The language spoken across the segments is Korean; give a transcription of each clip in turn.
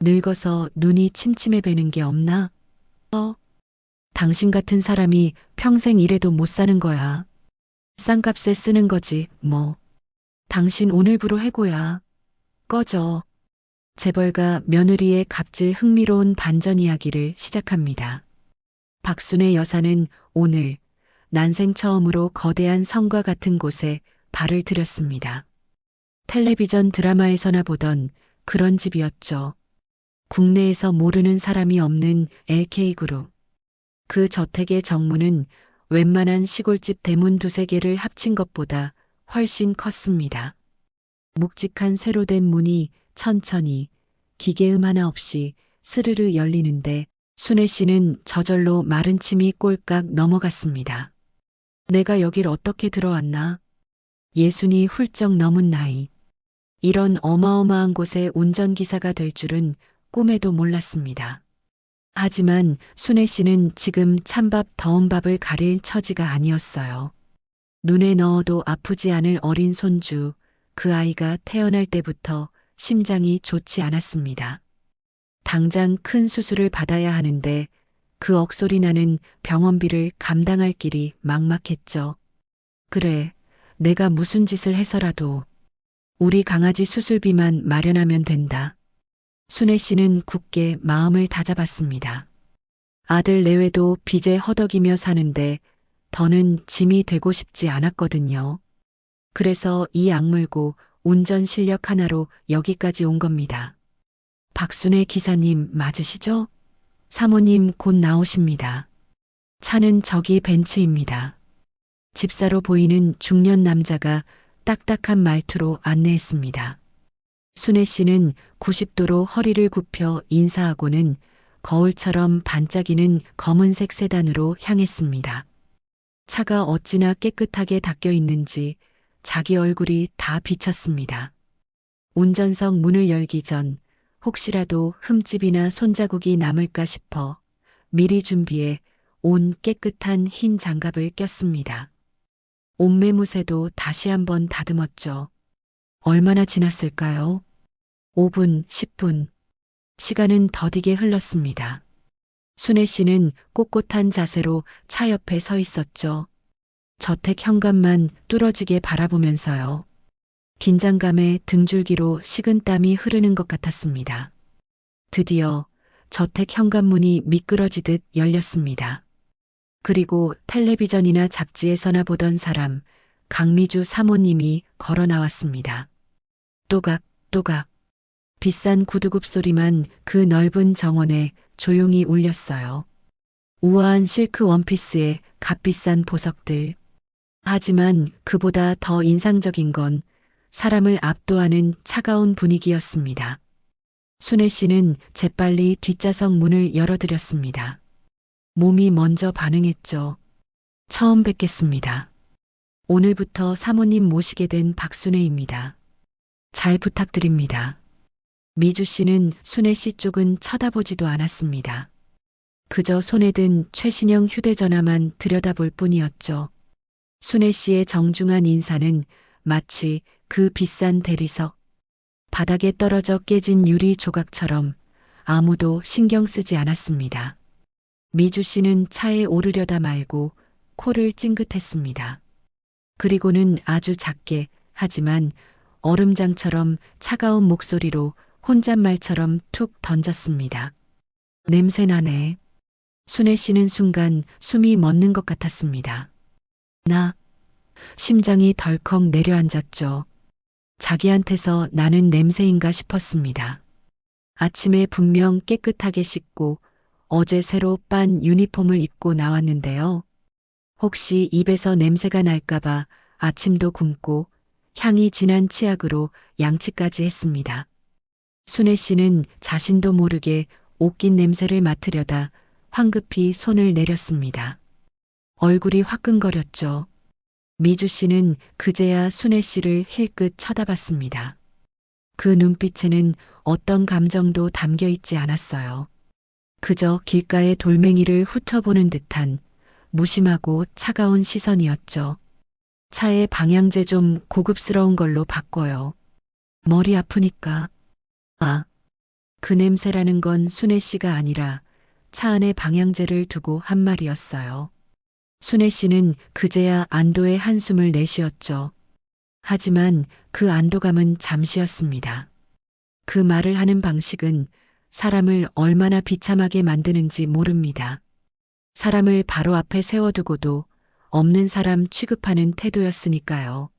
늙어서 눈이 침침해 배는 게 없나? 당신 같은 사람이 평생 일해도 못 사는 거야. 싼값에 쓰는 거지, 뭐. 당신 오늘부로 해고야. 꺼져. 재벌가 며느리의 갑질 흥미로운 반전 이야기를 시작합니다. 박순의 여사는 오늘 난생 처음으로 거대한 성과 같은 곳에 발을 들였습니다. 텔레비전 드라마에서나 보던 그런 집이었죠. 국내에서 모르는 사람이 없는 LK그룹. 그 저택의 정문은 웬만한 시골집 대문 두세 개를 합친 것보다 훨씬 컸습니다. 묵직한 쇠로 된 문이 천천히 기계음 하나 없이 스르르 열리는데 순애 씨는 저절로 마른 침이 꼴깍 넘어갔습니다. 내가 여길 어떻게 들어왔나? 예순이 훌쩍 넘은 나이. 이런 어마어마한 곳에 운전기사가 될 줄은 꿈에도 몰랐습니다. 하지만 순애 씨는 지금 찬밥 더운 밥을 가릴 처지가 아니었어요. 눈에 넣어도 아프지 않을 어린 손주, 그 아이가 태어날 때부터 심장이 좋지 않았습니다. 당장 큰 수술을 받아야 하는데 그 억소리 나는 병원비를 감당할 길이 막막했죠. 그래, 내가 무슨 짓을 해서라도 우리 강아지 수술비만 마련하면 된다. 순애 씨는 굳게 마음을 다잡았습니다. 아들 내외도 빚에 허덕이며 사는데 더는 짐이 되고 싶지 않았거든요. 그래서 이 악물고 운전 실력 하나로 여기까지 온 겁니다. 박순애 기사님 맞으시죠? 사모님 곧 나오십니다. 차는 저기 벤츠입니다. 집사로 보이는 중년 남자가 딱딱한 말투로 안내했습니다. 순애 씨는 90도로 허리를 굽혀 인사하고는 거울처럼 반짝이는 검은색 세단으로 향했습니다. 차가 어찌나 깨끗하게 닦여 있는지 자기 얼굴이 다 비쳤습니다. 운전석 문을 열기 전 혹시라도 흠집이나 손자국이 남을까 싶어 미리 준비해 온 깨끗한 흰 장갑을 꼈습니다. 옷매무새도 다시 한번 다듬었죠. 얼마나 지났을까요? 5분, 10분. 시간은 더디게 흘렀습니다. 순애 씨는 꼿꼿한 자세로 차 옆에 서 있었죠. 저택 현관만 뚫어지게 바라보면서요. 긴장감에 등줄기로 식은땀이 흐르는 것 같았습니다. 드디어 저택 현관문이 미끄러지듯 열렸습니다. 그리고 텔레비전이나 잡지에서나 보던 사람, 강미주 사모님이 걸어 나왔습니다. 또각또각. 비싼 구두굽 소리만 그 넓은 정원에 조용히 울렸어요. 우아한 실크 원피스에 값비싼 보석들. 하지만 그보다 더 인상적인 건 사람을 압도하는 차가운 분위기였습니다. 순애 씨는 재빨리 뒷좌석 문을 열어드렸습니다. 몸이 먼저 반응했죠. 처음 뵙겠습니다. 오늘부터 사모님 모시게 된 박순애입니다. 잘 부탁드립니다. 미주 씨는 순애 씨 쪽은 쳐다보지도 않았습니다. 그저 손에 든 최신형 휴대전화만 들여다볼 뿐이었죠. 순애 씨의 정중한 인사는 마치 그 비싼 대리석, 바닥에 떨어져 깨진 유리 조각처럼 아무도 신경 쓰지 않았습니다. 미주 씨는 차에 오르려다 말고 코를 찡긋했습니다. 그리고는 아주 작게 하지만 얼음장처럼 차가운 목소리로 혼잣말처럼 툭 던졌습니다. 냄새 나네. 순애 씨는 순간 숨이 멎는 것 같았습니다. 심장이 덜컥 내려앉았죠. 자기한테서 나는 냄새인가 싶었습니다. 아침에 분명 깨끗하게 씻고 어제 새로 빤 유니폼을 입고 나왔는데요. 혹시 입에서 냄새가 날까봐 아침도 굶고 향이 진한 치약으로 양치까지 했습니다. 순애 씨는 자신도 모르게 옷깃 냄새를 맡으려다 황급히 손을 내렸습니다. 얼굴이 화끈거렸죠. 미주 씨는 그제야 순애 씨를 힐끗 쳐다봤습니다. 그 눈빛에는 어떤 감정도 담겨 있지 않았어요. 그저 길가의 돌멩이를 훑어보는 듯한 무심하고 차가운 시선이었죠. 차의 방향제 좀 고급스러운 걸로 바꿔요. 머리 아프니까. 그 냄새라는 건 순애 씨가 아니라 차 안에 방향제를 두고 한 말이었어요. 순애 씨는 그제야 안도의 한숨을 내쉬었죠. 하지만 그 안도감은 잠시였습니다. 그 말을 하는 방식은 사람을 얼마나 비참하게 만드는지 모릅니다. 사람을 바로 앞에 세워두고도 없는 사람 취급하는 태도였으니까요.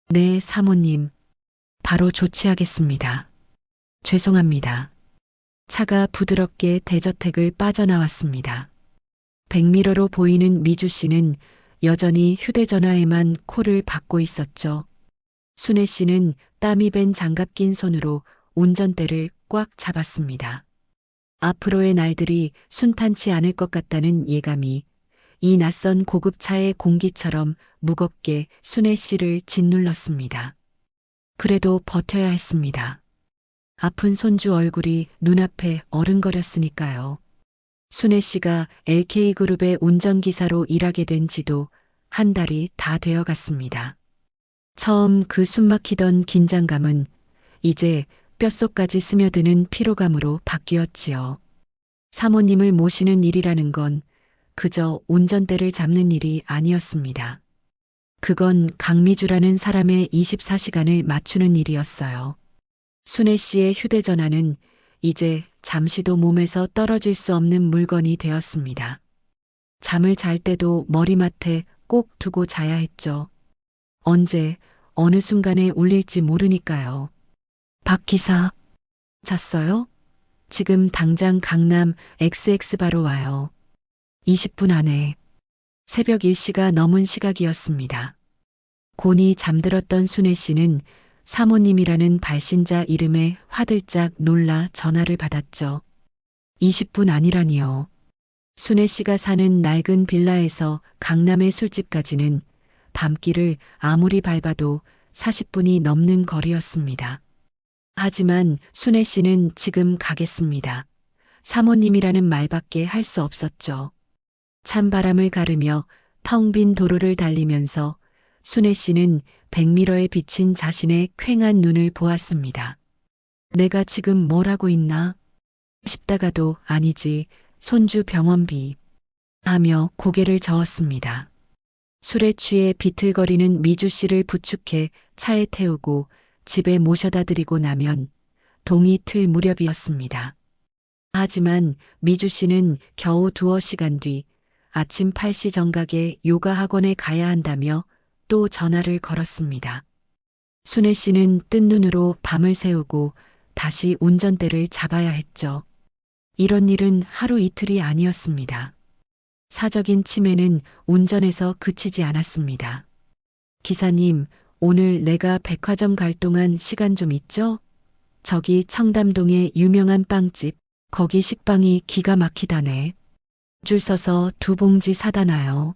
네, 사모님. 바로 조치하겠습니다. 죄송합니다. 차가 부드럽게 대저택을 빠져나왔습니다. 백미러로 보이는 미주 씨는 여전히 휴대전화에만 콜을 받고 있었죠. 순애 씨는 땀이 밴 장갑 낀 손으로 운전대를 꽉 잡았습니다. 앞으로의 날들이 순탄치 않을 것 같다는 예감이 이 낯선 고급차의 공기처럼 무겁게 순애 씨를 짓눌렀습니다. 그래도 버텨야 했습니다. 아픈 손주 얼굴이 눈앞에 어른거렸으니까요. 순애 씨가 LK그룹의 운전기사로 일하게 된 지도 한 달이 다 되어 갔습니다. 처음 그 숨막히던 긴장감은 이제 뼛속까지 스며드는 피로감으로 바뀌었지요. 사모님을 모시는 일이라는 건 그저 운전대를 잡는 일이 아니었습니다. 그건 강미주라는 사람의 24시간을 맞추는 일이었어요. 순애 씨의 휴대전화는 이제 잠시도 몸에서 떨어질 수 없는 물건이 되었습니다. 잠을 잘 때도 머리맡에 꼭 두고 자야 했죠. 언제, 어느 순간에 울릴지 모르니까요. 박 기사, 잤어요? 지금 당장 강남 XX바로 와요. 20분 안에. 새벽 1시가 넘은 시각이었습니다. 곤히 잠들었던 순애 씨는 사모님이라는 발신자 이름에 화들짝 놀라 전화를 받았죠. 20분 아니라니요. 순애 씨가 사는 낡은 빌라에서 강남의 술집까지는 밤길을 아무리 밟아도 40분이 넘는 거리였습니다. 하지만 순애 씨는 지금 가겠습니다. 사모님이라는 말밖에 할 수 없었죠. 찬바람을 가르며 텅 빈 도로를 달리면서 순애 씨는 백미러에 비친 자신의 퀭한 눈을 보았습니다. 내가 지금 뭘 하고 있나 싶다가도 아니지, 손주 병원비 하며 고개를 저었습니다. 술에 취해 비틀거리는 미주 씨를 부축해 차에 태우고 집에 모셔다 드리고 나면 동이 틀 무렵이었습니다. 하지만 미주 씨는 겨우 2시간 뒤 아침 8시 정각에 요가 학원에 가야 한다며 또 전화를 걸었습니다. 순애 씨는 뜬 눈으로 밤을 새우고 다시 운전대를 잡아야 했죠. 이런 일은 하루 이틀이 아니었습니다. 사적인 치매는 운전에서 그치지 않았습니다. 기사님, 오늘 내가 백화점 갈 동안 시간 좀 있죠? 저기 청담동의 유명한 빵집, 거기 식빵이 기가 막히다네. 줄 서서 2봉지 사다 놔요.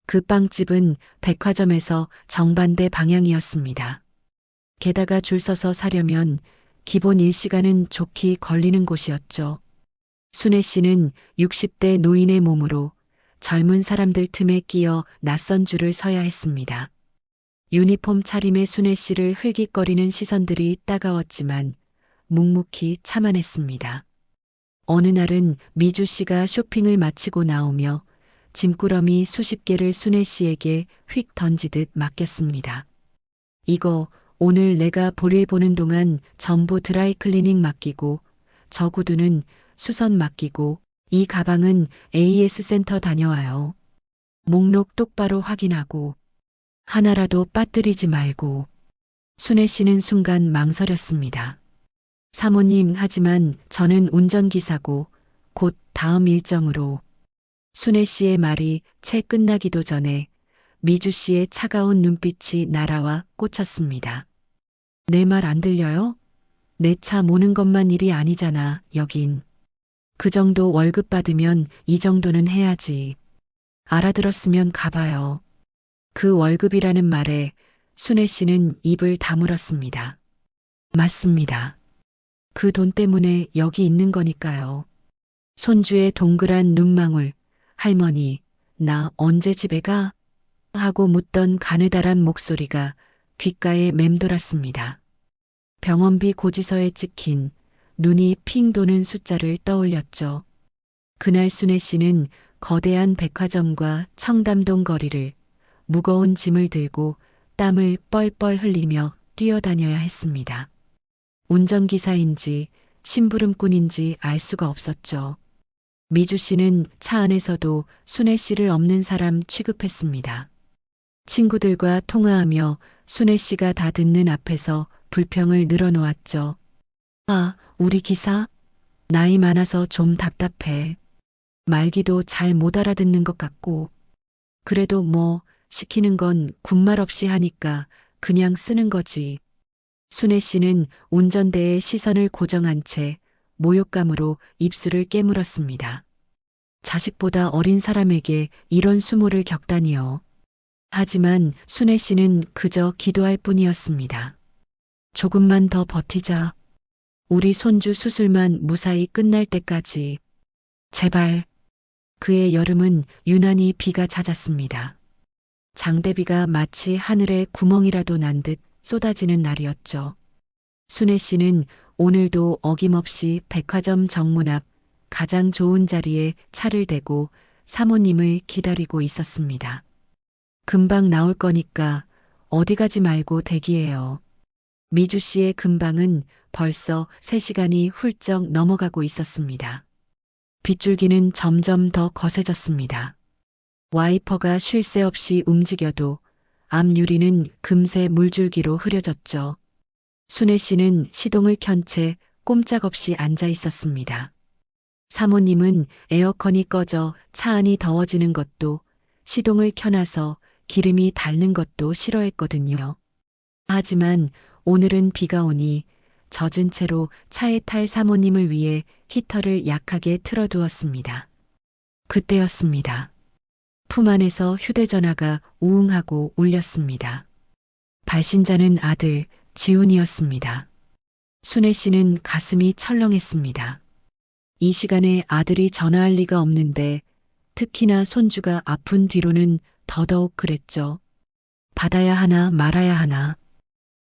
그 빵집은 백화점에서 정반대 방향이었습니다. 게다가 줄 서서 사려면 기본 1시간은 좋게 걸리는 곳이었죠. 순애 씨는 60대 노인의 몸으로 젊은 사람들 틈에 끼어 낯선 줄을 서야 했습니다. 유니폼 차림의 순애 씨를 흘깃거리는 시선들이 따가웠지만 묵묵히 참아냈습니다. 어느 날은 미주 씨가 쇼핑을 마치고 나오며 짐꾸러미 수십 개를 순애 씨에게 휙 던지듯 맡겼습니다. 이거 오늘 내가 볼일 보는 동안 전부 드라이클리닝 맡기고, 저 구두는 수선 맡기고, 이 가방은 AS 센터 다녀와요. 목록 똑바로 확인하고 하나라도 빠뜨리지 말고. 순애 씨는 순간 망설였습니다. 사모님, 하지만 저는 운전기사고 곧 다음 일정으로. 순애 씨의 말이 채 끝나기도 전에 미주 씨의 차가운 눈빛이 날아와 꽂혔습니다. 내 말 안 들려요? 내 차 모는 것만 일이 아니잖아, 여긴. 그 정도 월급 받으면 이 정도는 해야지. 알아들었으면 가봐요. 그 월급이라는 말에 순애 씨는 입을 다물었습니다. 맞습니다. 그 돈 때문에 여기 있는 거니까요. 손주의 동그란 눈망울, 할머니, 나 언제 집에 가? 하고 묻던 가느다란 목소리가 귓가에 맴돌았습니다. 병원비 고지서에 찍힌 눈이 핑 도는 숫자를 떠올렸죠. 그날 순애 씨는 거대한 백화점과 청담동 거리를 무거운 짐을 들고 땀을 뻘뻘 흘리며 뛰어다녀야 했습니다. 운전기사인지 심부름꾼인지 알 수가 없었죠. 미주 씨는 차 안에서도 순애 씨를 없는 사람 취급했습니다. 친구들과 통화하며 순애 씨가 다 듣는 앞에서 불평을 늘어놓았죠. 아, 우리 기사? 나이 많아서 좀 답답해. 말기도 잘 못 알아듣는 것 같고. 그래도 뭐 시키는 건 군말 없이 하니까 그냥 쓰는 거지. 순애 씨는 운전대에 시선을 고정한 채 모욕감으로 입술을 깨물었습니다. 자식보다 어린 사람에게 이런 수모를 겪다니요. 하지만 순애 씨는 그저 기도할 뿐이었습니다. 조금만 더 버티자. 우리 손주 수술만 무사히 끝날 때까지. 제발. 그의 여름은 유난히 비가 잦았습니다. 장대비가 마치 하늘에 구멍이라도 난 듯 쏟아지는 날이었죠. 순애 씨는 오늘도 어김없이 백화점 정문 앞 가장 좋은 자리에 차를 대고 사모님을 기다리고 있었습니다. 금방 나올 거니까 어디 가지 말고 대기해요. 미주 씨의 금방은 벌써 3시간이 훌쩍 넘어가고 있었습니다. 빗줄기는 점점 더 거세졌습니다. 와이퍼가 쉴 새 없이 움직여도 앞 유리는 금세 물줄기로 흐려졌죠. 순애 씨는 시동을 켠 채 꼼짝없이 앉아 있었습니다. 사모님은 에어컨이 꺼져 차 안이 더워지는 것도 시동을 켜놔서 기름이 닳는 것도 싫어했거든요. 하지만 오늘은 비가 오니 젖은 채로 차에 탈 사모님을 위해 히터를 약하게 틀어두었습니다. 그때였습니다. 품 안에서 휴대전화가 우웅하고 울렸습니다. 발신자는 아들 지훈이었습니다. 순애 씨는 가슴이 철렁했습니다. 이 시간에 아들이 전화할 리가 없는데 특히나 손주가 아픈 뒤로는 더더욱 그랬죠. 받아야 하나 말아야 하나.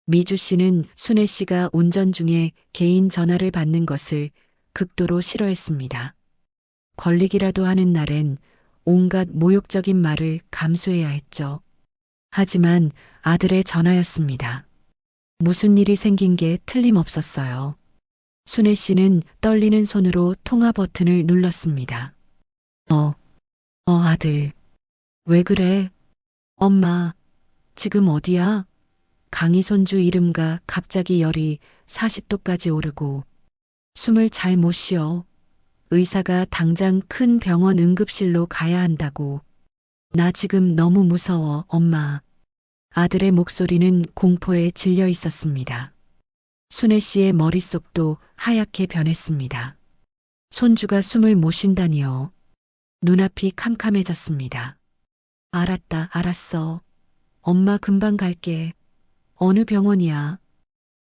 미주 씨는 순애 씨가 운전 중에 개인 전화를 받는 것을 극도로 싫어했습니다. 걸리기라도 하는 날엔 온갖 모욕적인 말을 감수해야 했죠. 하지만 아들의 전화였습니다. 무슨 일이 생긴 게 틀림없었어요. 순애 씨는 떨리는 손으로 통화 버튼을 눌렀습니다. 아들. 왜 그래? 엄마, 지금 어디야? 강희 손주 이름과 갑자기 열이 40도까지 오르고 숨을 잘 못 쉬어. 의사가 당장 큰 병원 응급실로 가야 한다고. 나 지금 너무 무서워, 엄마. 아들의 목소리는 공포에 질려 있었습니다. 순애 씨의 머릿속도 하얗게 변했습니다. 손주가 숨을 못 쉰다니요. 눈앞이 캄캄해졌습니다. 알았어. 엄마 금방 갈게. 어느 병원이야?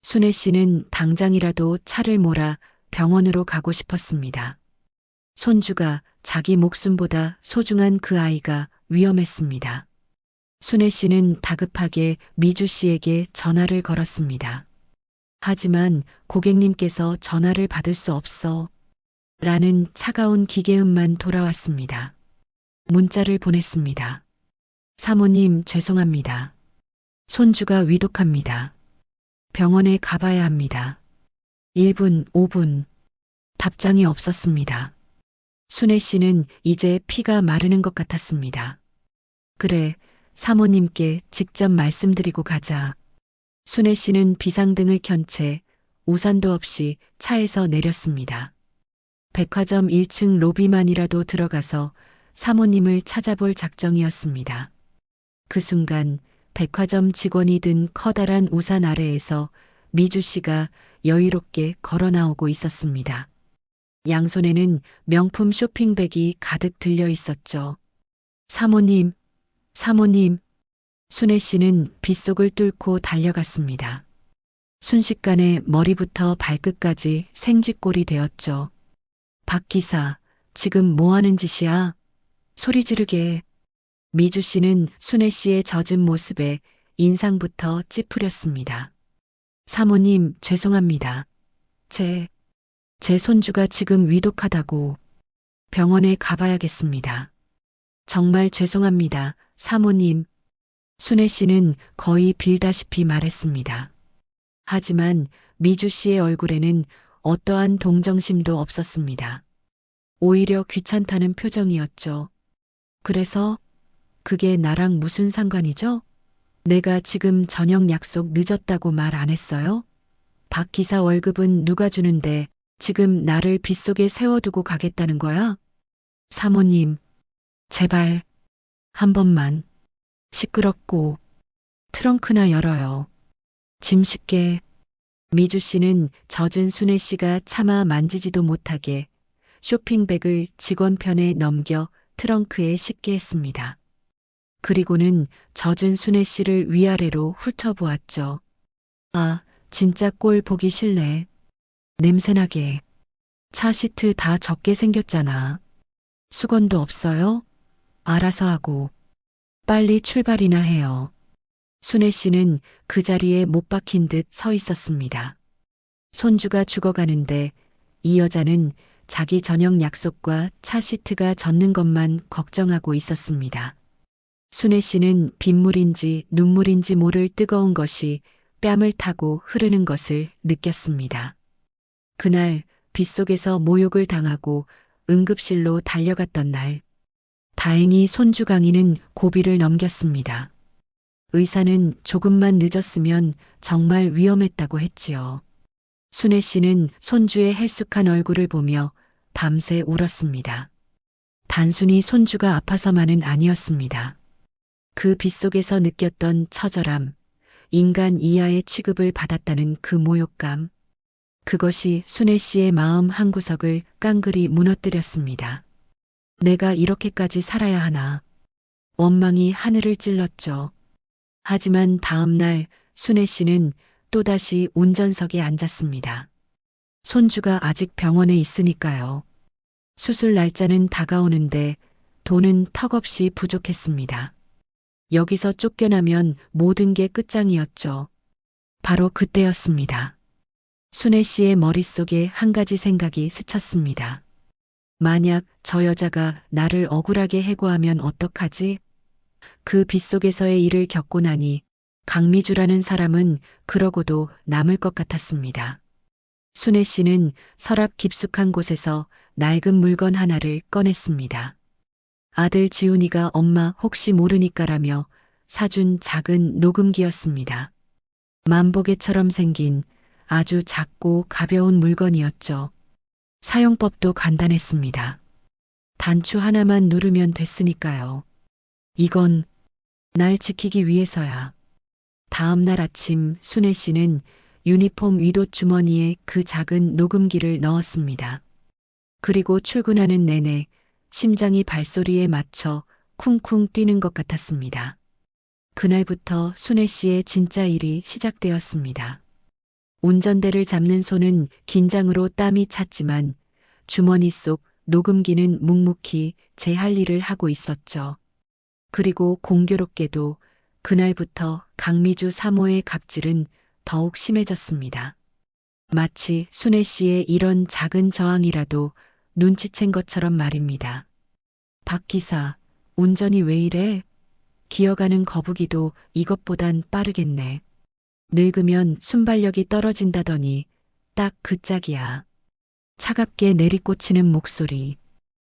순애 씨는 당장이라도 차를 몰아 병원으로 가고 싶었습니다. 손주가 자기 목숨보다 소중한 그 아이가 위험했습니다. 순애 씨는 다급하게 미주 씨에게 전화를 걸었습니다. 하지만 고객님께서 전화를 받을 수 없어. 라는 차가운 기계음만 돌아왔습니다. 문자를 보냈습니다. 사모님 죄송합니다. 손주가 위독합니다. 병원에 가봐야 합니다. 1분, 5분. 답장이 없었습니다. 순애 씨는 이제 피가 마르는 것 같았습니다. 그래, 사모님께 직접 말씀드리고 가자. 순애 씨는 비상등을 켠 채 우산도 없이 차에서 내렸습니다. 백화점 1층 로비만이라도 들어가서 사모님을 찾아볼 작정이었습니다. 그 순간 백화점 직원이 든 커다란 우산 아래에서 미주 씨가 여유롭게 걸어 나오고 있었습니다. 양손에는 명품 쇼핑백이 가득 들려 있었죠. 사모님. 순애 씨는 빗속을 뚫고 달려갔습니다. 순식간에 머리부터 발끝까지 생쥐꼴이 되었죠. 박 기사, 지금 뭐 하는 짓이야? 소리 지르게. 미주 씨는 순애 씨의 젖은 모습에 인상부터 찌푸렸습니다. 사모님, 죄송합니다. 제 손주가 지금 위독하다고 병원에 가봐야겠습니다. 정말 죄송합니다, 사모님. 순애 씨는 거의 빌다시피 말했습니다. 하지만 미주 씨의 얼굴에는 어떠한 동정심도 없었습니다. 오히려 귀찮다는 표정이었죠. 그래서 그게 나랑 무슨 상관이죠? 내가 지금 저녁 약속 늦었다고 말 안 했어요? 박 기사 월급은 누가 주는데 지금 나를 빗속에 세워두고 가겠다는 거야? 사모님, 제발 한 번만. 시끄럽고 트렁크나 열어요. 짐 싣게. 미주 씨는 젖은 순애 씨가 차마 만지지도 못하게 쇼핑백을 직원 편에 넘겨 트렁크에 싣게 했습니다. 그리고는 젖은 순애 씨를 위아래로 훑어보았죠. 아, 진짜 꼴 보기 싫네. 냄새나게. 차 시트 다 젖게 생겼잖아. 수건도 없어요? 알아서 하고. 빨리 출발이나 해요. 순애 씨는 그 자리에 못 박힌 듯 서 있었습니다. 손주가 죽어가는데 이 여자는 자기 저녁 약속과 차 시트가 젖는 것만 걱정하고 있었습니다. 순애 씨는 빗물인지 눈물인지 모를 뜨거운 것이 뺨을 타고 흐르는 것을 느꼈습니다. 그날 빗속에서 모욕을 당하고 응급실로 달려갔던 날, 다행히 손주 강희는 고비를 넘겼습니다. 의사는 조금만 늦었으면 정말 위험했다고 했지요. 순애 씨는 손주의 헬쑥한 얼굴을 보며 밤새 울었습니다. 단순히 손주가 아파서만은 아니었습니다. 그 빗속에서 느꼈던 처절함, 인간 이하의 취급을 받았다는 그 모욕감, 그것이 순애 씨의 마음 한구석을 깡그리 무너뜨렸습니다. 내가 이렇게까지 살아야 하나. 원망이 하늘을 찔렀죠. 하지만 다음 날 순애 씨는 또다시 운전석에 앉았습니다. 손주가 아직 병원에 있으니까요. 수술 날짜는 다가오는데 돈은 턱없이 부족했습니다. 여기서 쫓겨나면 모든 게 끝장이었죠. 바로 그때였습니다. 순애 씨의 머릿속에 한 가지 생각이 스쳤습니다. 만약 저 여자가 나를 억울하게 해고하면 어떡하지? 그 빗속에서의 일을 겪고 나니 강미주라는 사람은 그러고도 남을 것 같았습니다. 순애 씨는 서랍 깊숙한 곳에서 낡은 물건 하나를 꺼냈습니다. 아들 지훈이가 엄마 혹시 모르니까라며 사준 작은 녹음기였습니다. 만보개처럼 생긴 아주 작고 가벼운 물건이었죠. 사용법도 간단했습니다. 단추 하나만 누르면 됐으니까요. 이건 날 지키기 위해서야. 다음 날 아침 순애 씨는 유니폼 위도 주머니에 그 작은 녹음기를 넣었습니다. 그리고 출근하는 내내 심장이 발소리에 맞춰 쿵쿵 뛰는 것 같았습니다. 그날부터 순애 씨의 진짜 일이 시작되었습니다. 운전대를 잡는 손은 긴장으로 땀이 찼지만 주머니 속 녹음기는 묵묵히 제 할 일을 하고 있었죠. 그리고 공교롭게도 그날부터 강미주 사모의 갑질은 더욱 심해졌습니다. 마치 순애 씨의 이런 작은 저항이라도 눈치챈 것처럼 말입니다. 박 기사, 운전이 왜 이래? 기어가는 거북이도 이것보단 빠르겠네. 늙으면 순발력이 떨어진다더니 딱 그 짝이야. 차갑게 내리꽂히는 목소리.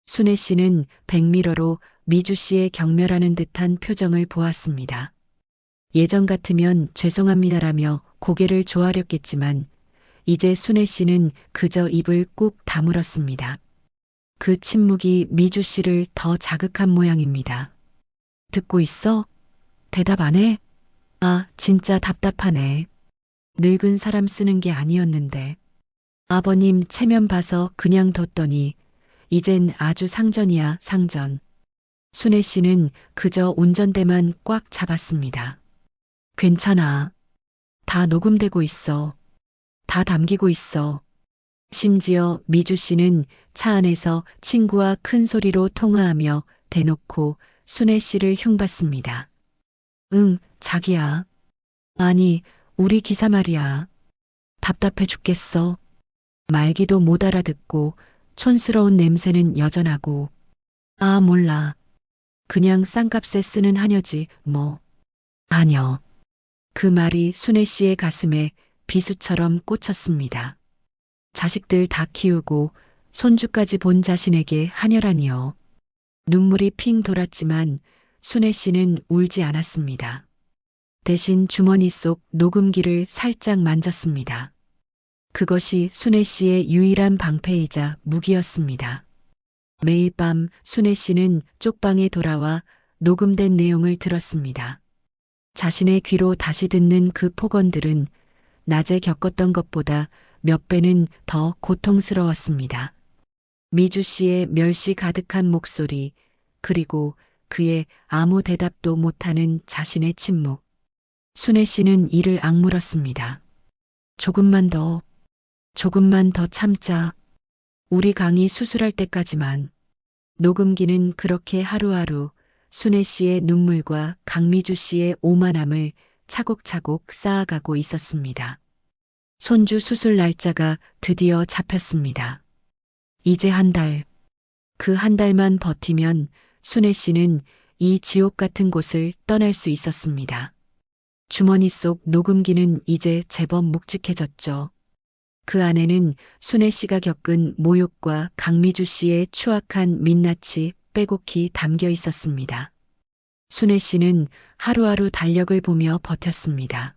순애 씨는 백미러로 미주 씨의 경멸하는 듯한 표정을 보았습니다. 예전 같으면 죄송합니다라며 고개를 조아렸겠지만 이제 순애 씨는 그저 입을 꾹 다물었습니다. 그 침묵이 미주 씨를 더 자극한 모양입니다. 듣고 있어? 대답 안 해? 아, 진짜 답답하네. 늙은 사람 쓰는 게 아니었는데. 아버님 체면 봐서 그냥 뒀더니 이젠 아주 상전이야, 상전. 순애 씨는 그저 운전대만 꽉 잡았습니다. 괜찮아. 다 녹음되고 있어. 다 담기고 있어. 심지어 미주 씨는 차 안에서 친구와 큰 소리로 통화하며 대놓고 순애 씨를 흉봤습니다. 응, 자기야. 아니, 우리 기사 말이야. 답답해 죽겠어. 말기도 못 알아듣고 촌스러운 냄새는 여전하고. 아, 몰라. 그냥 싼값에 쓰는 하녀지, 뭐. 아녀. 그 말이 순애 씨의 가슴에 비수처럼 꽂혔습니다. 자식들 다 키우고 손주까지 본 자신에게 하녀라니요. 눈물이 핑 돌았지만 순애 씨는 울지 않았습니다. 대신 주머니 속 녹음기를 살짝 만졌습니다. 그것이 순애 씨의 유일한 방패이자 무기였습니다. 매일 밤 순애 씨는 쪽방에 돌아와 녹음된 내용을 들었습니다. 자신의 귀로 다시 듣는 그 폭언들은 낮에 겪었던 것보다 몇 배는 더 고통스러웠습니다. 미주 씨의 멸시 가득한 목소리, 그리고 그의 아무 대답도 못하는 자신의 침묵. 순애 씨는 이를 악물었습니다. 조금만 더 참자. 우리 강이 수술할 때까지만. 녹음기는 그렇게 하루하루 순애 씨의 눈물과 강미주 씨의 오만함을 차곡차곡 쌓아가고 있었습니다. 손주 수술 날짜가 드디어 잡혔습니다. 이제 한 달. 그 한 달만 버티면 순애 씨는 이 지옥 같은 곳을 떠날 수 있었습니다. 주머니 속 녹음기는 이제 제법 묵직해졌죠. 그 안에는 순애 씨가 겪은 모욕과 강미주 씨의 추악한 민낯이 빼곡히 담겨 있었습니다. 순애 씨는 하루하루 달력을 보며 버텼습니다.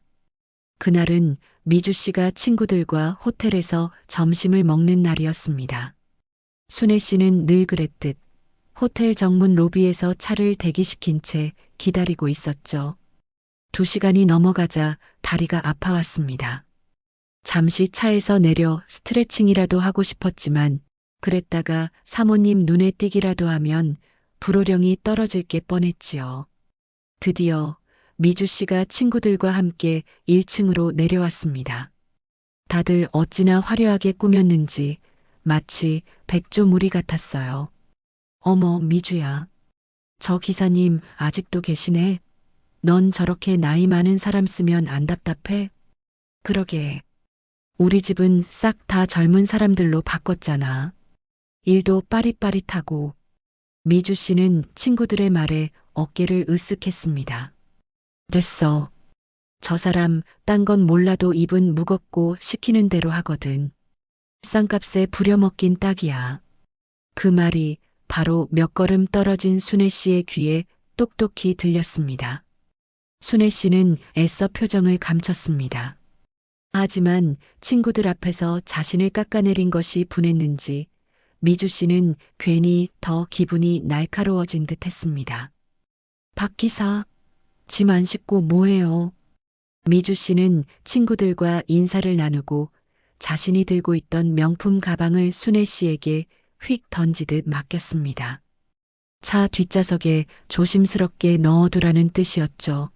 그날은 미주 씨가 친구들과 호텔에서 점심을 먹는 날이었습니다. 순애 씨는 늘 그랬듯 호텔 정문 로비에서 차를 대기시킨 채 기다리고 있었죠. 2시간이 넘어가자 다리가 아파왔습니다. 잠시 차에서 내려 스트레칭이라도 하고 싶었지만 그랬다가 사모님 눈에 띄기라도 하면 불호령이 떨어질 게 뻔했지요. 드디어 미주 씨가 친구들과 함께 1층으로 내려왔습니다. 다들 어찌나 화려하게 꾸몄는지 마치 백조무리 같았어요. 어머, 미주야. 저 기사님 아직도 계시네. 넌 저렇게 나이 많은 사람 쓰면 안 답답해? 그러게. 우리 집은 싹 다 젊은 사람들로 바꿨잖아. 일도 빠릿빠릿하고. 미주 씨는 친구들의 말에 어깨를 으쓱했습니다. 됐어. 저 사람 딴 건 몰라도 입은 무겁고 시키는 대로 하거든. 싼값에 부려먹긴 딱이야. 그 말이 바로 몇 걸음 떨어진 순애 씨의 귀에 똑똑히 들렸습니다. 순애 씨는 애써 표정을 감췄습니다. 하지만 친구들 앞에서 자신을 깎아내린 것이 분했는지 미주 씨는 괜히 더 기분이 날카로워진 듯 했습니다. 박 기사, 짐 안 싣고 뭐해요? 미주 씨는 친구들과 인사를 나누고 자신이 들고 있던 명품 가방을 순애 씨에게 휙 던지듯 맡겼습니다. 차 뒷좌석에 조심스럽게 넣어두라는 뜻이었죠.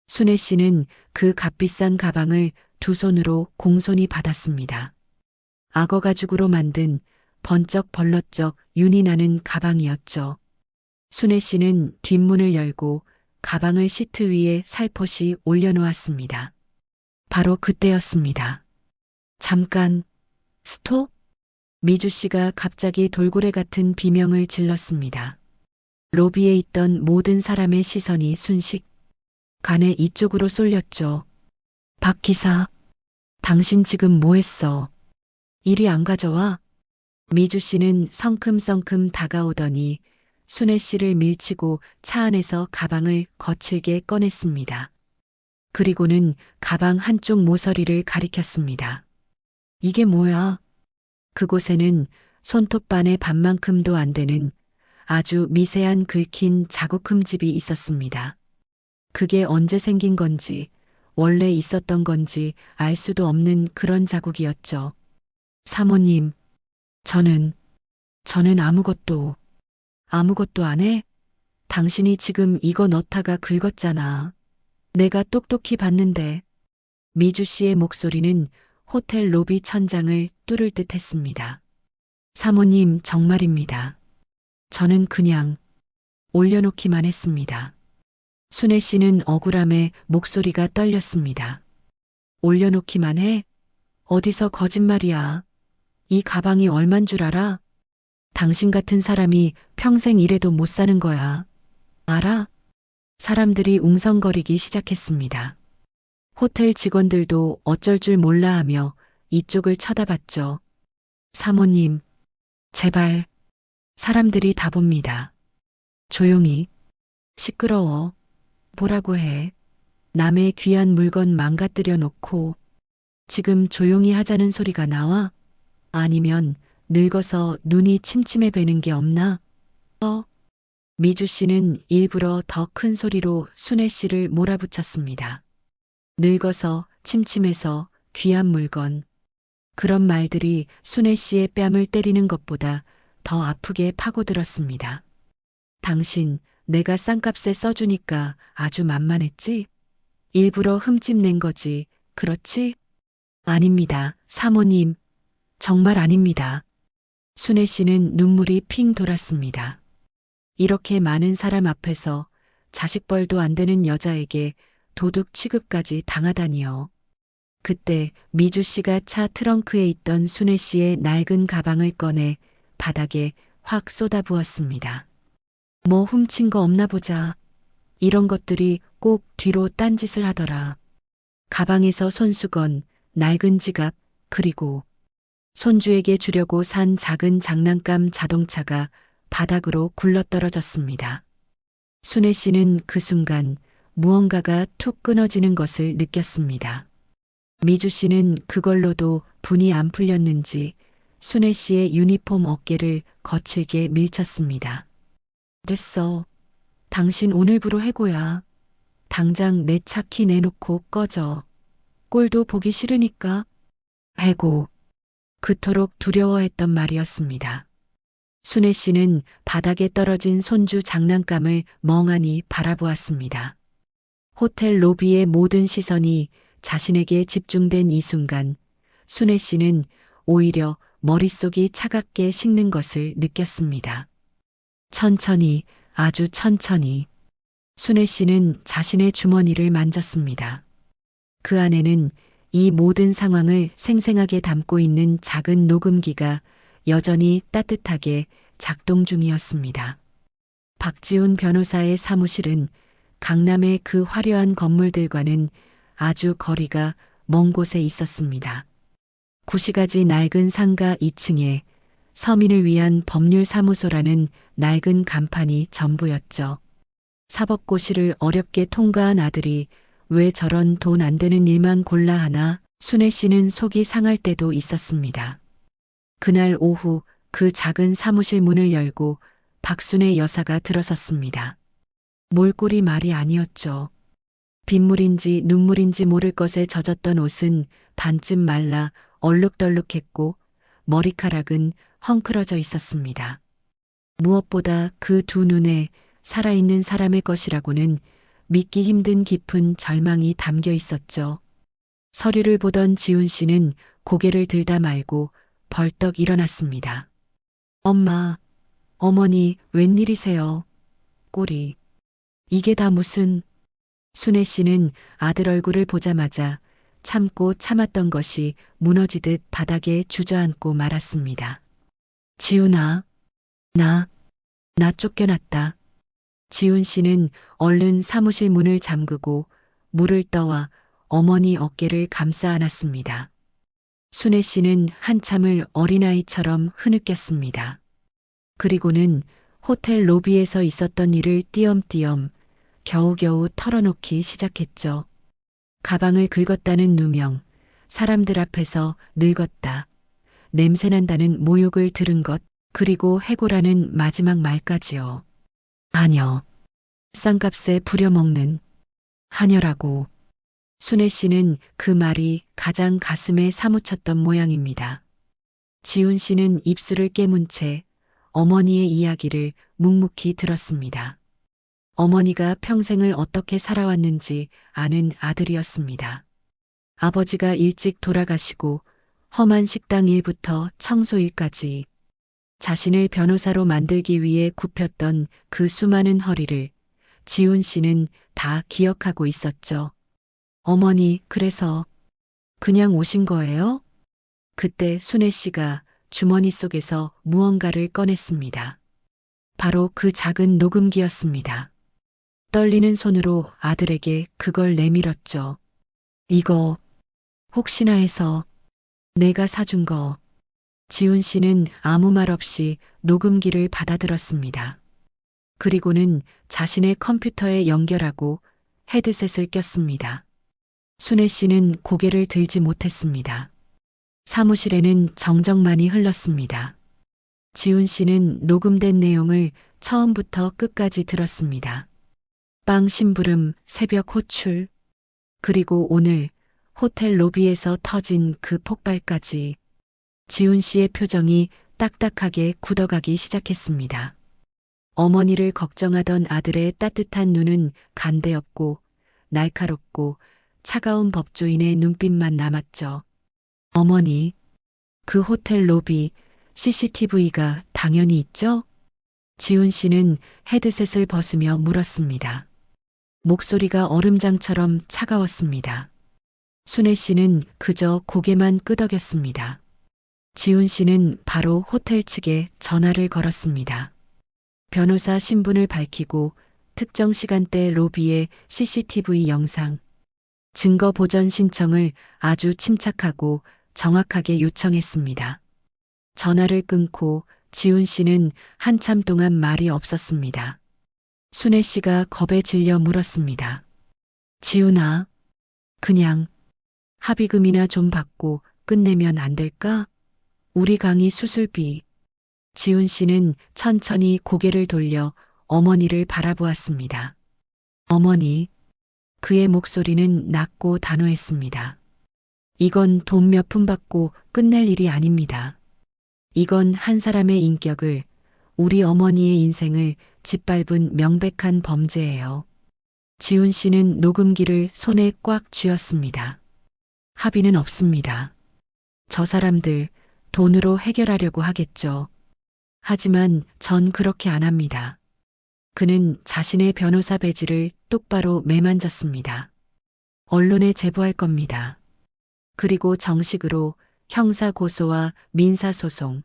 순애 씨는 그 값비싼 가방을 2손으로 공손히 받았습니다. 악어 가죽으로 만든 번쩍 벌러쩍 윤이 나는 가방이었죠. 순애 씨는 뒷문을 열고 가방을 시트 위에 살포시 올려놓았습니다. 바로 그때였습니다. 잠깐, 스톱? 미주 씨가 갑자기 돌고래 같은 비명을 질렀습니다. 로비에 있던 모든 사람의 시선이 순식간에 이쪽으로 쏠렸죠. 박 기사, 당신 지금 뭐 했어? 이리 안 가져와? 미주 씨는 성큼성큼 다가오더니 순애 씨를 밀치고 차 안에서 가방을 거칠게 꺼냈습니다. 그리고는 가방 한쪽 모서리를 가리켰습니다. 이게 뭐야? 그곳에는 손톱반의 반만큼도 안 되는 아주 미세한 긁힌 자국 흠집이 있었습니다. 그게 언제 생긴 건지, 원래 있었던 건지 알 수도 없는 그런 자국이었죠. 사모님, 저는 아무것도 안 해? 당신이 지금 이거 넣다가 긁었잖아. 내가 똑똑히 봤는데. 미주 씨의 목소리는 호텔 로비 천장을 뚫을 듯 했습니다. 사모님, 정말입니다. 저는 그냥 올려놓기만 했습니다. 순애 씨는 억울함에 목소리가 떨렸습니다. 올려놓기만 해? 어디서 거짓말이야? 이 가방이 얼만 줄 알아? 당신 같은 사람이 평생 이래도 못 사는 거야. 알아? 사람들이 웅성거리기 시작했습니다. 호텔 직원들도 어쩔 줄 몰라 하며 이쪽을 쳐다봤죠. 사모님, 제발. 사람들이 다 봅니다. 조용히. 시끄러워. 보라고 해. 남의 귀한 물건 망가뜨려 놓고 지금 조용히 하자는 소리가 나와? 아니면 늙어서 눈이 침침해 배는 게 없나? 미주 씨는 일부러 더 큰 소리로 순애 씨를 몰아붙였습니다. 늙어서 침침해서 귀한 물건. 그런 말들이 순애 씨의 뺨을 때리는 것보다 더 아프게 파고들었습니다. 당신 내가 싼값에 써주니까 아주 만만했지? 일부러 흠집 낸 거지, 그렇지? 아닙니다, 사모님. 정말 아닙니다. 순애 씨는 눈물이 핑 돌았습니다. 이렇게 많은 사람 앞에서 자식벌도 안 되는 여자에게 도둑 취급까지 당하다니요. 그때 미주 씨가 차 트렁크에 있던 순애 씨의 낡은 가방을 꺼내 바닥에 확 쏟아부었습니다. 뭐 훔친 거 없나 보자. 이런 것들이 꼭 뒤로 딴짓을 하더라. 가방에서 손수건, 낡은 지갑, 그리고 손주에게 주려고 산 작은 장난감 자동차가 바닥으로 굴러떨어졌습니다. 순애 씨는 그 순간 무언가가 툭 끊어지는 것을 느꼈습니다. 미주 씨는 그걸로도 분이 안 풀렸는지 순애 씨의 유니폼 어깨를 거칠게 밀쳤습니다. 됐어. 당신 오늘부로 해고야. 당장 내 차 키 내놓고 꺼져. 꼴도 보기 싫으니까. 해고. 그토록 두려워했던 말이었습니다. 순애 씨는 바닥에 떨어진 손주 장난감을 멍하니 바라보았습니다. 호텔 로비의 모든 시선이 자신에게 집중된 이 순간, 순애 씨는 오히려 머릿속이 차갑게 식는 것을 느꼈습니다. 천천히, 아주 천천히. 순애 씨는 자신의 주머니를 만졌습니다. 그 안에는 이 모든 상황을 생생하게 담고 있는 작은 녹음기가 여전히 따뜻하게 작동 중이었습니다. 박지훈 변호사의 사무실은 강남의 그 화려한 건물들과는 아주 거리가 먼 곳에 있었습니다. 구시가지 낡은 상가 2층에 서민을 위한 법률사무소라는 낡은 간판이 전부였죠. 사법고시를 어렵게 통과한 아들이 왜 저런 돈 안 되는 일만 골라 하나 순애 씨는 속이 상할 때도 있었습니다. 그날 오후 그 작은 사무실 문을 열고 박순애 여사가 들어섰습니다. 몰골이 말이 아니었죠. 빗물인지 눈물인지 모를 것에 젖었던 옷은 반쯤 말라 얼룩덜룩했고 머리카락은 헝클어져 있었습니다. 무엇보다 그 두 눈에 살아있는 사람의 것이라고는 믿기 힘든 깊은 절망이 담겨 있었죠. 서류를 보던 지훈 씨는 고개를 들다 말고 벌떡 일어났습니다. 엄마, 어머니 웬일이세요? 꼴이. 이게 다 무슨... 순애 씨는 아들 얼굴을 보자마자 참고 참았던 것이 무너지듯 바닥에 주저앉고 말았습니다. 지훈아, 나 쫓겨났다. 지훈 씨는 얼른 사무실 문을 잠그고 물을 떠와 어머니 어깨를 감싸 안았습니다. 순애 씨는 한참을 어린아이처럼 흐느꼈습니다. 그리고는 호텔 로비에서 있었던 일을 띄엄띄엄 겨우겨우 털어놓기 시작했죠. 가방을 긁었다는 누명, 사람들 앞에서 늙었다, 냄새난다는 모욕을 들은 것, 그리고 해고라는 마지막 말까지요. 아녀, 싼값에 부려먹는 하녀라고. 순애 씨는 그 말이 가장 가슴에 사무쳤던 모양입니다. 지훈 씨는 입술을 깨문 채 어머니의 이야기를 묵묵히 들었습니다. 어머니가 평생을 어떻게 살아왔는지 아는 아들이었습니다. 아버지가 일찍 돌아가시고 험한 식당 일부터 청소 일까지 자신을 변호사로 만들기 위해 굽혔던 그 수많은 허리를 지훈 씨는 다 기억하고 있었죠. 어머니, 그래서 그냥 오신 거예요? 그때 순애 씨가 주머니 속에서 무언가를 꺼냈습니다. 바로 그 작은 녹음기였습니다. 떨리는 손으로 아들에게 그걸 내밀었죠. 이거 혹시나 해서 내가 사준 거. 지훈 씨는 아무 말 없이 녹음기를 받아들었습니다. 그리고는 자신의 컴퓨터에 연결하고 헤드셋을 꼈습니다. 순애 씨는 고개를 들지 못했습니다. 사무실에는 정적만이 흘렀습니다. 지훈 씨는 녹음된 내용을 처음부터 끝까지 들었습니다. 빵 심부름, 새벽 호출, 그리고 오늘 호텔 로비에서 터진 그 폭발까지. 지훈 씨의 표정이 딱딱하게 굳어가기 시작했습니다. 어머니를 걱정하던 아들의 따뜻한 눈은 간대없고 날카롭고 차가운 법조인의 눈빛만 남았죠. 어머니, 그 호텔 로비 CCTV가 당연히 있죠? 지훈 씨는 헤드셋을 벗으며 물었습니다. 목소리가 얼음장처럼 차가웠습니다. 순애 씨는 그저 고개만 끄덕였습니다. 지훈 씨는 바로 호텔 측에 전화를 걸었습니다. 변호사 신분을 밝히고 특정 시간대 로비의 CCTV 영상, 증거 보전 신청을 아주 침착하고 정확하게 요청했습니다. 전화를 끊고 지훈 씨는 한참 동안 말이 없었습니다. 순애 씨가 겁에 질려 물었습니다. 지훈아, 그냥 합의금이나 좀 받고 끝내면 안 될까? 우리 강의 수술비. 지훈 씨는 천천히 고개를 돌려 어머니를 바라보았습니다. 어머니, 그의 목소리는 낮고 단호했습니다. 이건 돈 몇 푼 받고 끝낼 일이 아닙니다. 이건 한 사람의 인격을, 우리 어머니의 인생을 짓밟은 명백한 범죄예요. 지훈 씨는 녹음기를 손에 꽉 쥐었습니다. 합의는 없습니다. 저 사람들 돈으로 해결하려고 하겠죠. 하지만 전 그렇게 안 합니다. 그는 자신의 변호사 배지를 똑바로 매만졌습니다. 언론에 제보할 겁니다. 그리고 정식으로 형사 고소와 민사 소송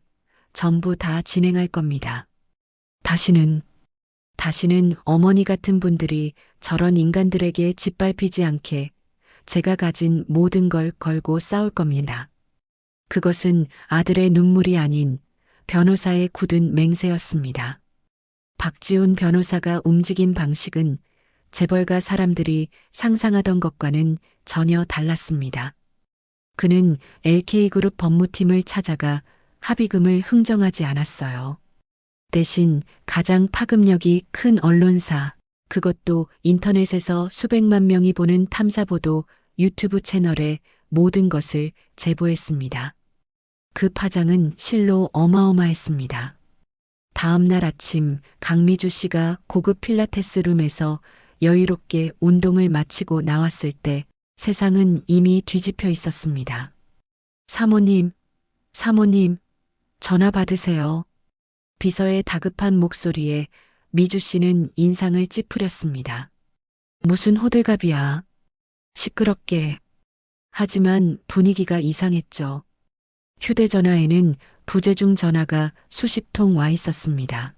전부 다 진행할 겁니다. 다시는 어머니 같은 분들이 저런 인간들에게 짓밟히지 않게 제가 가진 모든 걸 걸고 싸울 겁니다. 그것은 아들의 눈물이 아닌 변호사의 굳은 맹세였습니다. 박지훈 변호사가 움직인 방식은 재벌가 사람들이 상상하던 것과는 전혀 달랐습니다. 그는 LK그룹 법무팀을 찾아가 합의금을 흥정하지 않았어요. 대신 가장 파급력이 큰 언론사, 그것도 인터넷에서 수백만 명이 보는 탐사보도 유튜브 채널에 모든 것을 제보했습니다. 그 파장은 실로 어마어마했습니다. 다음 날 아침 강미주 씨가 고급 필라테스 룸에서 여유롭게 운동을 마치고 나왔을 때 세상은 이미 뒤집혀 있었습니다. 사모님, 전화 받으세요. 비서의 다급한 목소리에 미주 씨는 인상을 찌푸렸습니다. 무슨 호들갑이야. 시끄럽게. 하지만 분위기가 이상했죠. 휴대전화에는 부재중 전화가 수십 통 와 있었습니다.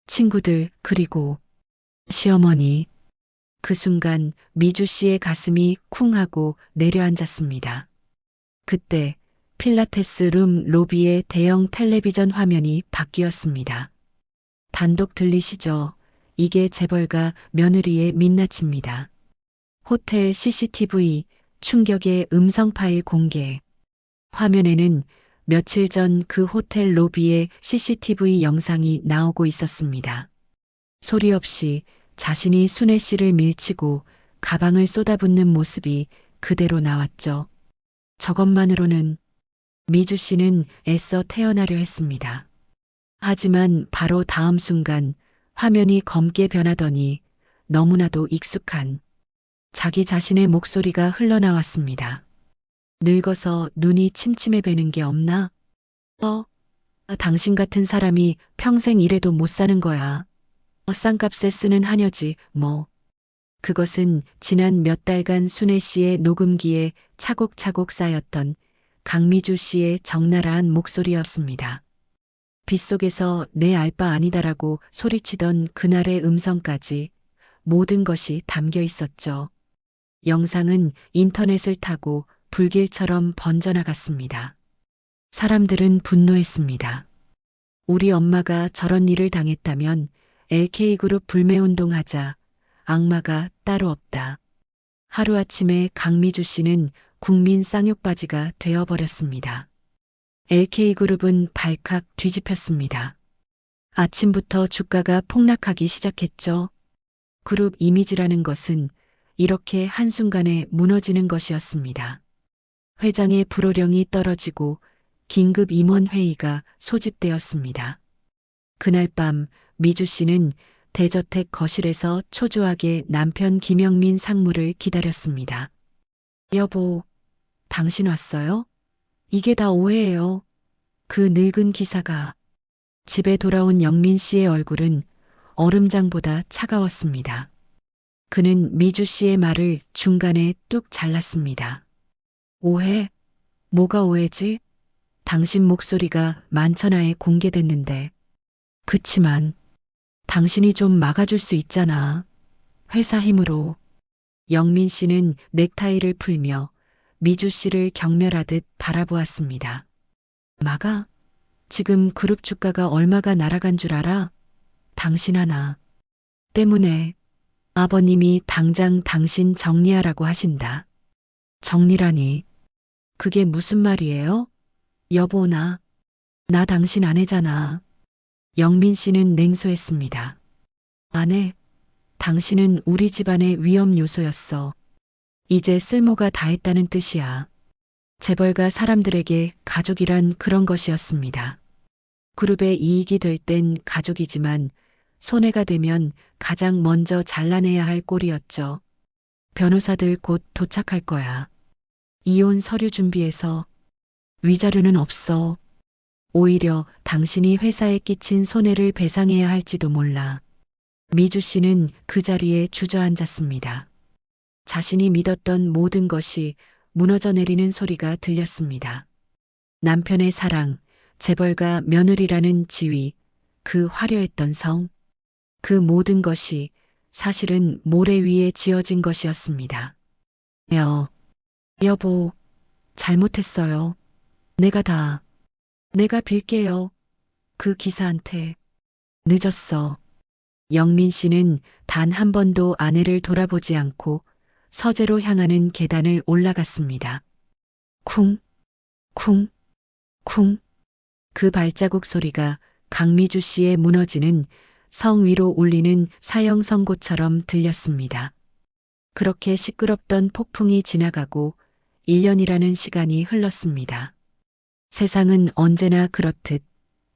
친구들, 그리고 시어머니. 그 순간 미주 씨의 가슴이 쿵 하고 내려앉았습니다. 그때 필라테스 룸 로비의 대형 텔레비전 화면이 바뀌었습니다. 단독 들리시죠? 이게 재벌가 며느리의 민낯입니다. 호텔 CCTV 충격의 음성 파일 공개. 화면에는 며칠 전 그 호텔 로비의 CCTV 영상이 나오고 있었습니다. 소리 없이 자신이 순애 씨를 밀치고 가방을 쏟아붓는 모습이 그대로 나왔죠. 저것만으로는 미주 씨는 애써 태어나려 했습니다. 하지만 바로 다음 순간 화면이 검게 변하더니 너무나도 익숙한 자기 자신의 목소리가 흘러나왔습니다. 늙어서 눈이 침침해 배는 게 없나? 당신 같은 사람이 평생 이래도 못 사는 거야. 싼값에 쓰는 하녀지, 뭐. 그것은 지난 몇 달간 순애 씨의 녹음기에 차곡차곡 쌓였던 강미주 씨의 적나라한 목소리였습니다. 빗속에서 내 알 바 아니다라고 소리치던 그날의 음성까지 모든 것이 담겨 있었죠. 영상은 인터넷을 타고 불길처럼 번져나갔습니다. 사람들은 분노했습니다. 우리 엄마가 저런 일을 당했다면 LK그룹 불매운동하자. 악마가 따로 없다. 하루아침에 강미주 씨는 국민 쌍욕바지가 되어버렸습니다. LK그룹은 발칵 뒤집혔습니다. 아침부터 주가가 폭락하기 시작했죠. 그룹 이미지라는 것은 이렇게 한순간에 무너지는 것이었습니다. 회장의 불호령이 떨어지고 긴급 임원회의가 소집되었습니다. 그날 밤 미주 씨는 대저택 거실에서 초조하게 남편 김영민 상무를 기다렸습니다. 여보, 당신 왔어요? 이게 다 오해예요. 그 늙은 기사가. 집에 돌아온 영민 씨의 얼굴은 얼음장보다 차가웠습니다. 그는 미주 씨의 말을 중간에 뚝 잘랐습니다. 오해? 뭐가 오해지? 당신 목소리가 만천하에 공개됐는데. 그치만 당신이 좀 막아줄 수 있잖아. 회사 힘으로. 영민 씨는 넥타이를 풀며 미주 씨를 경멸하듯 바라보았습니다. 막아? 지금 그룹 주가가 얼마가 날아간 줄 알아? 당신 하나 때문에. 아버님이 당장 당신 정리하라고 하신다. 정리라니. 그게 무슨 말이에요? 여보, 나 당신 아내잖아. 영민 씨는 냉소했습니다. 아내, 당신은 우리 집안의 위험 요소였어. 이제 쓸모가 다했다는 뜻이야. 재벌가 사람들에게 가족이란 그런 것이었습니다. 그룹의 이익이 될 땐 가족이지만 손해가 되면 가장 먼저 잘라내야 할 꼴이었죠. 변호사들 곧 도착할 거야. 이혼 서류 준비해서. 위자료는 없어. 오히려 당신이 회사에 끼친 손해를 배상해야 할지도 몰라. 미주 씨는 그 자리에 주저앉았습니다. 자신이 믿었던 모든 것이 무너져 내리는 소리가 들렸습니다. 남편의 사랑, 재벌가 며느리라는 지위, 그 화려했던 성, 그 모든 것이 사실은 모래 위에 지어진 것이었습니다. 여보, 잘못했어요. 내가 빌게요. 그 기사한테. 늦었어. 영민 씨는 단 한 번도 아내를 돌아보지 않고 서재로 향하는 계단을 올라갔습니다. 쿵, 쿵, 쿵. 그 발자국 소리가 강미주 씨의 무너지는 성 위로 울리는 사형 선고처럼 들렸습니다. 그렇게 시끄럽던 폭풍이 지나가고 1년이라는 시간이 흘렀습니다. 세상은 언제나 그렇듯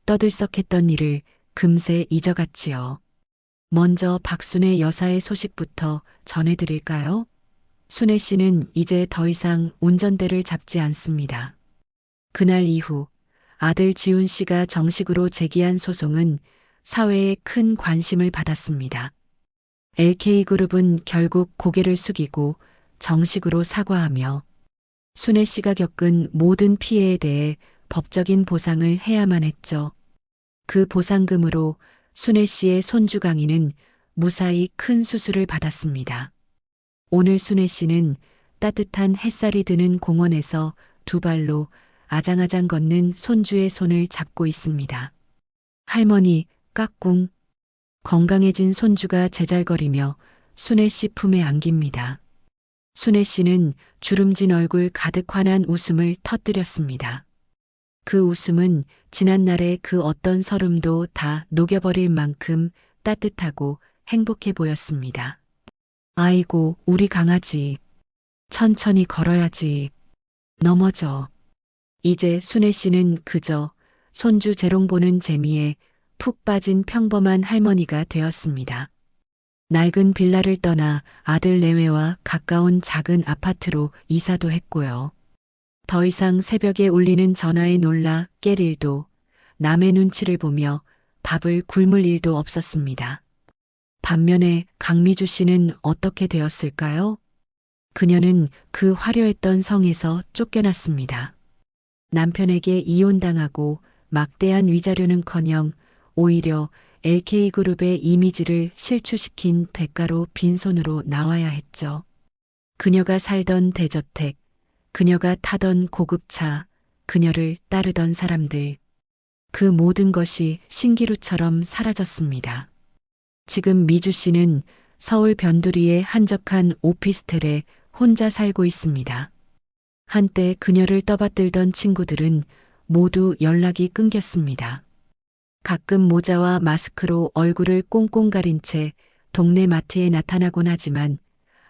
떠들썩했던 일을 금세 잊어갔지요. 먼저 박순애 여사의 소식부터 전해드릴까요? 순애 씨는 이제 더 이상 운전대를 잡지 않습니다. 그날 이후 아들 지훈 씨가 정식으로 제기한 소송은 사회의 큰 관심을 받았습니다. LK그룹은 결국 고개를 숙이고 정식으로 사과하며 순애 씨가 겪은 모든 피해에 대해 법적인 보상을 해야만 했죠. 그 보상금으로 순애 씨의 손주 강희는 무사히 큰 수술을 받았습니다. 오늘 순애 씨는 따뜻한 햇살이 드는 공원에서 두 발로 아장아장 걷는 손주의 손을 잡고 있습니다. 할머니, 까꿍. 건강해진 손주가 제잘거리며 순애 씨 품에 안깁니다. 순애 씨는 주름진 얼굴 가득 환한 웃음을 터뜨렸습니다. 그 웃음은 지난날의 그 어떤 서름도 다 녹여버릴 만큼 따뜻하고 행복해 보였습니다. 아이고, 우리 강아지. 천천히 걸어야지. 넘어져. 이제 순애 씨는 그저 손주 재롱 보는 재미에 푹 빠진 평범한 할머니가 되었습니다. 낡은 빌라를 떠나 아들 내외와 가까운 작은 아파트로 이사도 했고요. 더 이상 새벽에 울리는 전화에 놀라 깰 일도, 남의 눈치를 보며 밥을 굶을 일도 없었습니다. 반면에 강미주 씨는 어떻게 되었을까요? 그녀는 그 화려했던 성에서 쫓겨났습니다. 남편에게 이혼당하고 막대한 위자료는커녕 오히려 LK그룹의 이미지를 실추시킨 대가로 빈손으로 나와야 했죠. 그녀가 살던 대저택, 그녀가 타던 고급차, 그녀를 따르던 사람들, 그 모든 것이 신기루처럼 사라졌습니다. 지금 미주 씨는 서울 변두리의 한적한 오피스텔에 혼자 살고 있습니다. 한때 그녀를 떠받들던 친구들은 모두 연락이 끊겼습니다. 가끔 모자와 마스크로 얼굴을 꽁꽁 가린 채 동네 마트에 나타나곤 하지만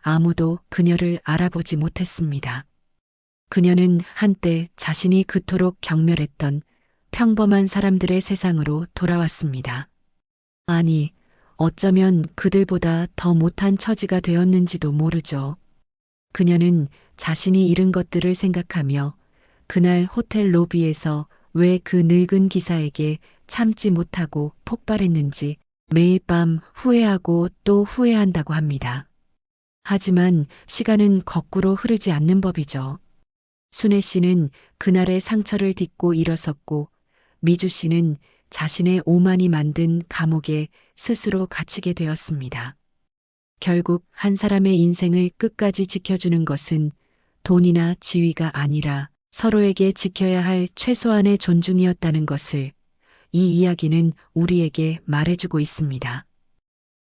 아무도 그녀를 알아보지 못했습니다. 그녀는 한때 자신이 그토록 경멸했던 평범한 사람들의 세상으로 돌아왔습니다. 아니, 어쩌면 그들보다 더 못한 처지가 되었는지도 모르죠. 그녀는 자신이 잃은 것들을 생각하며 그날 호텔 로비에서 왜 그 늙은 기사에게 참지 못하고 폭발했는지 매일 밤 후회하고 또 후회한다고 합니다. 하지만 시간은 거꾸로 흐르지 않는 법이죠. 순애 씨는 그날의 상처를 딛고 일어섰고 미주 씨는 자신의 오만이 만든 감옥에 스스로 갇히게 되었습니다. 결국 한 사람의 인생을 끝까지 지켜주는 것은 돈이나 지위가 아니라 서로에게 지켜야 할 최소한의 존중이었다는 것을 이 이야기는 우리에게 말해주고 있습니다.